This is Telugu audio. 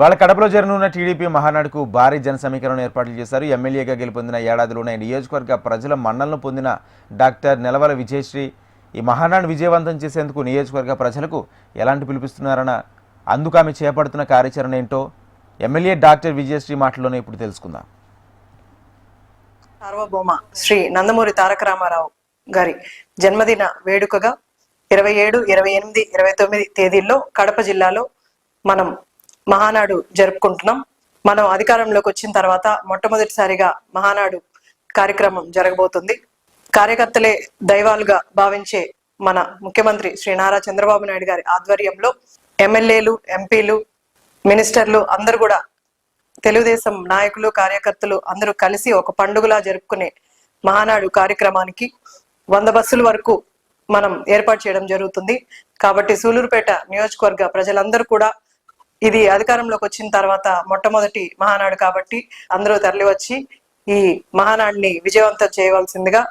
వాళ్ళ కడపలో జరగనున్న టీడీపీ మహానాడుకు భారీ జన సమీకరణ ఏర్పాట్లు చేశారు. ఎమ్మెల్యేగా గెలుపొందిన ఏడాదిలోనే నియోజకవర్గ ప్రజల మన్నలను పొందిన డాక్టర్ నెలవల విజయశ్రీ ఈ మహానాడు విజయవంతం చేసేందుకు నియోజకవర్గ ప్రజలకు ఎలాంటి పిలుపుస్తున్నారన్న అందుకు ఆమె చేపడుతున్న కార్యాచరణ ఏంటో ఎమ్మెల్యే డాక్టర్ విజయశ్రీ మాటల్లోనే ఇప్పుడు తెలుసుకుందాం. సార్వభౌమ శ్రీ నందమూరి తారక రామారావు గారి జన్మదిన వేడుకగా 27, 28, 29 తేదీల్లో కడప జిల్లాలో మనం మహానాడు జరుపుకుంటున్నాం. మనం అధికారంలోకి వచ్చిన తర్వాత మొట్టమొదటిసారిగా మహానాడు కార్యక్రమం జరగబోతుంది. కార్యకర్తలే దైవాలుగా భావించే మన ముఖ్యమంత్రి శ్రీ నారా చంద్రబాబు నాయుడు గారి ఆధ్వర్యంలో ఎమ్మెల్యేలు, ఎంపీలు, మినిస్టర్లు అందరూ కూడా తెలుగుదేశం నాయకులు, కార్యకర్తలు అందరూ కలిసి ఒక పండుగలా జరుపుకునే మహానాడు కార్యక్రమానికి 100 బస్సుల వరకు మనం ఏర్పాటు చేయడం జరుగుతుంది. కాబట్టి సూలూరుపేట నియోజకవర్గ ప్రజలందరూ కూడా ఇది అధికారంలోకి వచ్చిన తర్వాత మొట్టమొదటి మహానాడు కాబట్టి అందరూ తరలి వచ్చి ఈ మహానాడిని విజయవంతం చేయవలసిందిగా